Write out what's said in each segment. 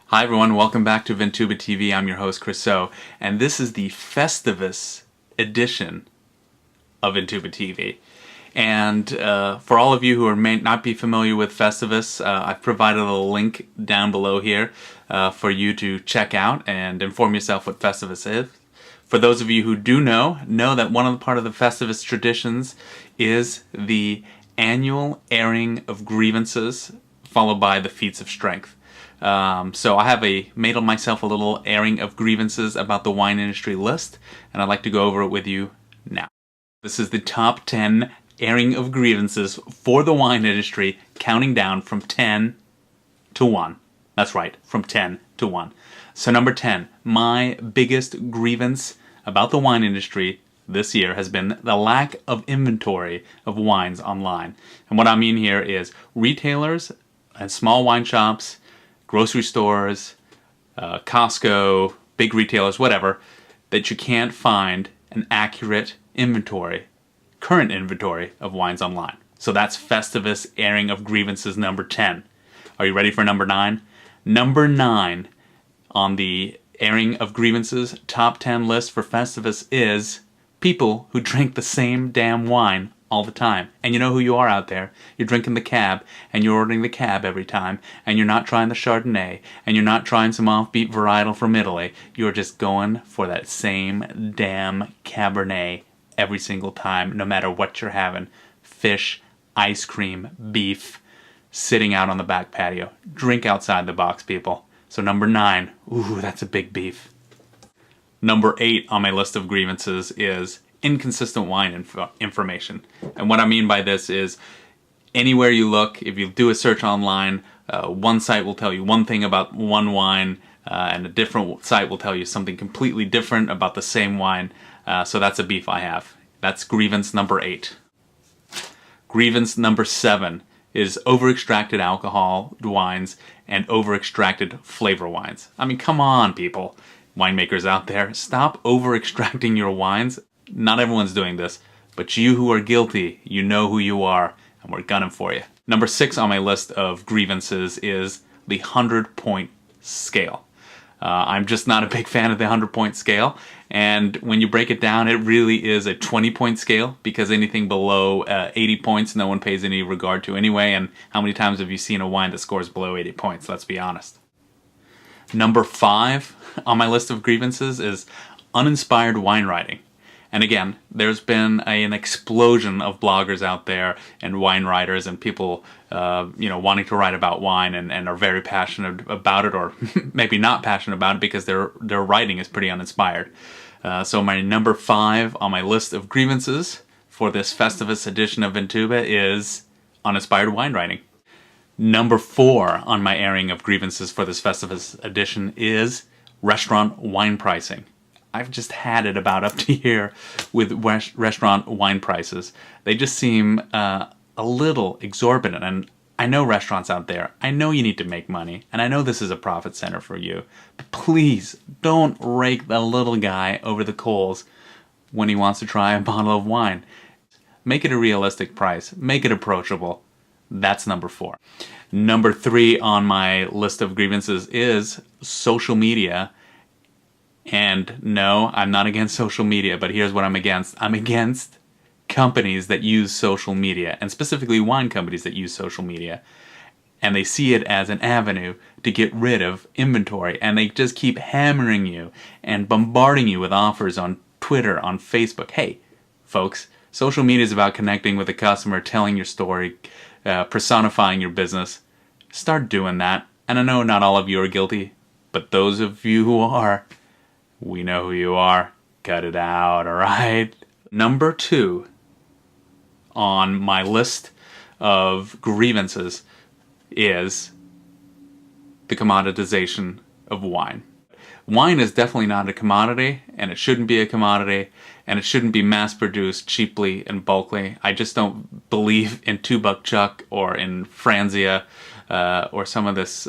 Hi everyone, welcome back to Vintuba TV. I'm your host ChrisO, and this is the Festivus edition of Vintuba TV. And for all of you who may not be familiar with Festivus, I've provided a link down below here for you to check out and inform yourself what Festivus is. For those of you who do know that one of the part of the Festivus traditions is the annual airing of grievances, followed by the feats of strength. So I have made myself a little airing of grievances about the wine industry list, and I'd like to go over it with you now. This is the top 10 airing of grievances for the wine industry, counting down from 10 to 1. That's right, from 10 to 1. So number 10, my biggest grievance about the wine industry this year has been the lack of inventory of wines online. And what I mean here is retailers and small wine shops, grocery stores, Costco, big retailers, whatever, that you can't find an accurate inventory, current inventory of wines online. So that's Festivus airing of grievances number 10. Are you ready for number 9? Number 9 on the airing of grievances top 10 list for Festivus is people who drink the same damn wine all the time. And you know who you are out there. You're drinking the cab, and you're ordering the cab every time, and you're not trying the Chardonnay, and you're not trying some offbeat varietal from Italy. You're just going for that same damn Cabernet every single time, no matter what you're having. Fish, ice cream, beef, sitting out on the back patio. Drink outside the box, people. So number 9, ooh, that's a big beef. Number 8 on my list of grievances is inconsistent wine information. And what I mean by this is anywhere you look, if you do a search online, one site will tell you one thing about one wine, and a different site will tell you something completely different about the same wine. So that's a beef I have. That's grievance number 8. Grievance number 7 is over-extracted alcohol wines and over-extracted flavor wines. I mean, come on, people. Winemakers out there, stop over-extracting your wines. Not everyone's doing this, but you who are guilty, you know who you are, and we're gunning for you. Number 6 on my list of grievances is the 100-point scale. I'm just not a big fan of the 100-point scale, and when you break it down, it really is a 20-point scale, because anything below 80 points no one pays any regard to anyway, and how many times have you seen a wine that scores below 80 points, let's be honest. Number 5 on my list of grievances is uninspired wine writing. And again, there's been an explosion of bloggers out there and wine writers and people wanting to write about wine and are very passionate about it, or maybe not passionate about it because their writing is pretty uninspired. So my number 5 on my list of grievances for this Festivus edition of Vintuba is uninspired wine writing. Number 4 on my airing of grievances for this Festivus edition is restaurant wine pricing. I've just had it about up to here with restaurant wine prices. They just seem a little exorbitant. And I know restaurants out there, I know you need to make money, and I know this is a profit center for you. But please don't rake the little guy over the coals when he wants to try a bottle of wine. Make it a realistic price. Make it approachable. That's number 4. Number 3 on my list of grievances is social media. And no, I'm not against social media, but here's what I'm against. I'm against companies that use social media, and specifically wine companies that use social media. And they see it as an avenue to get rid of inventory, and they just keep hammering you and bombarding you with offers on Twitter, on Facebook. Hey, folks, social media is about connecting with the customer, telling your story, personifying your business. Start doing that. And I know not all of you are guilty, but those of you who are, we know who you are. Cut it out, alright? Number 2 on my list of grievances is the commoditization of wine. Wine is definitely not a commodity, and it shouldn't be a commodity, and it shouldn't be mass-produced cheaply and bulkily. I just don't believe in 2 Buck Chuck or in Franzia or some of this,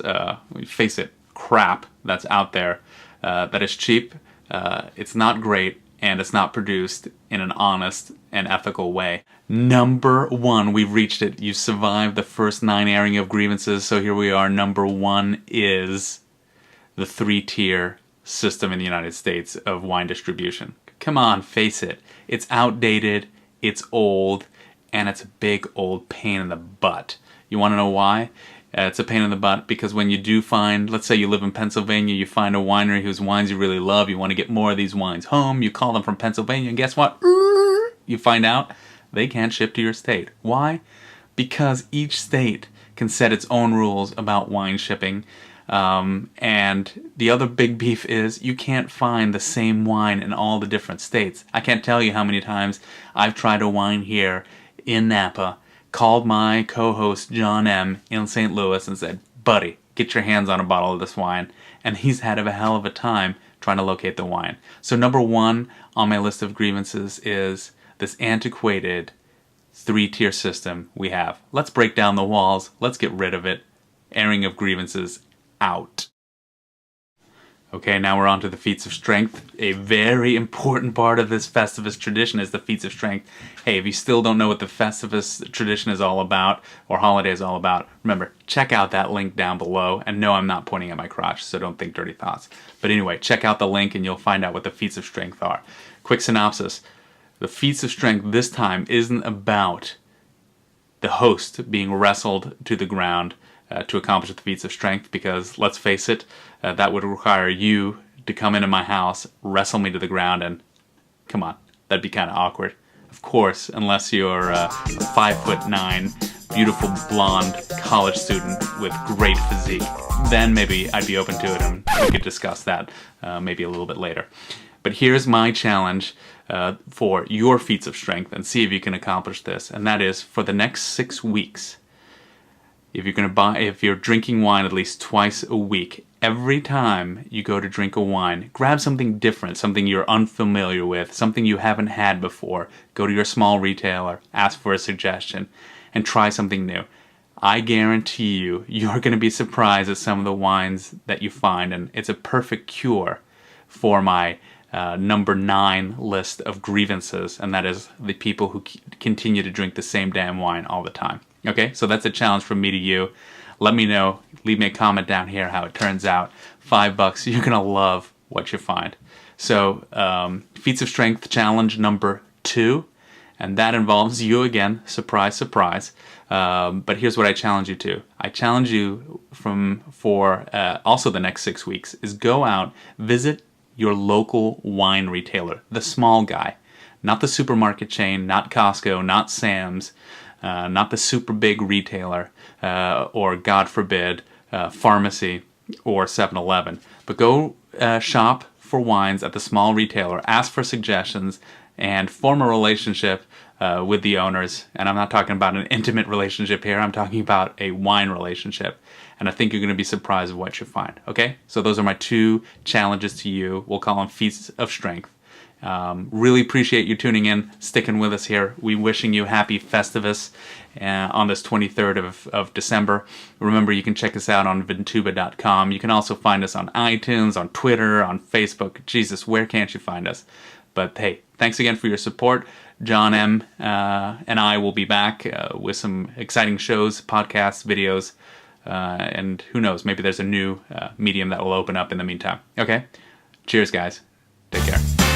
face it, crap that's out there. That is cheap, it's not great, and it's not produced in an honest and ethical way. Number 1, we've reached it. You survived the first 9 airing of grievances, so here we are. Number 1 is the 3-tier system in the United States of wine distribution. Come on, face it. It's outdated, it's old, and it's a big old pain in the butt. You want to know why? It's a pain in the butt because when you do find, let's say you live in Pennsylvania, you find a winery whose wines you really love, you want to get more of these wines home, you call them from Pennsylvania, and guess what? You find out they can't ship to your state. Why? Because each state can set its own rules about wine shipping. And the other big beef is you can't find the same wine in all the different states. I can't tell you how many times I've tried a wine here in Napa, called my co-host John M. in St. Louis and said, buddy, get your hands on a bottle of this wine. And he's had a hell of a time trying to locate the wine. So number one on my list of grievances is this antiquated 3-tier system we have. Let's break down the walls. Let's get rid of it. Airing of grievances out. Okay, now we're on to the Feats of Strength. A very important part of this Festivus tradition is the Feats of Strength. Hey, if you still don't know what the Festivus tradition is all about, or holiday is all about, remember, check out that link down below. And no, I'm not pointing at my crotch, so don't think dirty thoughts. But anyway, check out the link and you'll find out what the Feats of Strength are. Quick synopsis. The Feats of Strength this time isn't about the host being wrestled to the ground to accomplish the Feats of Strength, because let's face it, that would require you to come into my house, wrestle me to the ground, and come on, that'd be kind of awkward. Of course, unless you're a 5'9", beautiful blonde college student with great physique, then maybe I'd be open to it and we could discuss that maybe a little bit later. But here's my challenge for your Feats of Strength, and see if you can accomplish this, and that is for the next 6 weeks. If you're drinking wine at least twice a week, every time you go to drink a wine, grab something different, something you're unfamiliar with, something you haven't had before. Go to your small retailer, ask for a suggestion, and try something new. I guarantee you, you're going to be surprised at some of the wines that you find, and it's a perfect cure for my number 9 list of grievances, and that is the people who continue to drink the same damn wine all the time. Okay, so that's a challenge from me to you. Let me know. Leave me a comment down here how it turns out. $5, you're going to love what you find. So, Feats of Strength challenge number 2, and that involves you again. Surprise, surprise. But here's what I challenge you to. I challenge you for also the next 6 weeks is go out, visit your local wine retailer, the small guy, not the supermarket chain, not Costco, not Sam's, not the super big retailer, or God forbid, pharmacy or 7-Eleven. But go shop for wines at the small retailer, ask for suggestions, and form a relationship with the owners. And I'm not talking about an intimate relationship here, I'm talking about a wine relationship. And I think you're going to be surprised at what you find. Okay? So those are my 2 challenges to you. We'll call them Feats of Strength. Really appreciate you tuning in, sticking with us here. We wishing you happy Festivus on this 23rd of December. Remember, you can check us out on Vintuba.com. You can also find us on iTunes, on Twitter, on Facebook. Jesus, where can't you find us? But hey, thanks again for your support. John M. And I will be back with some exciting shows, podcasts, videos, and who knows, maybe there's a new medium that will open up in the meantime. Okay? Cheers, guys. Take care.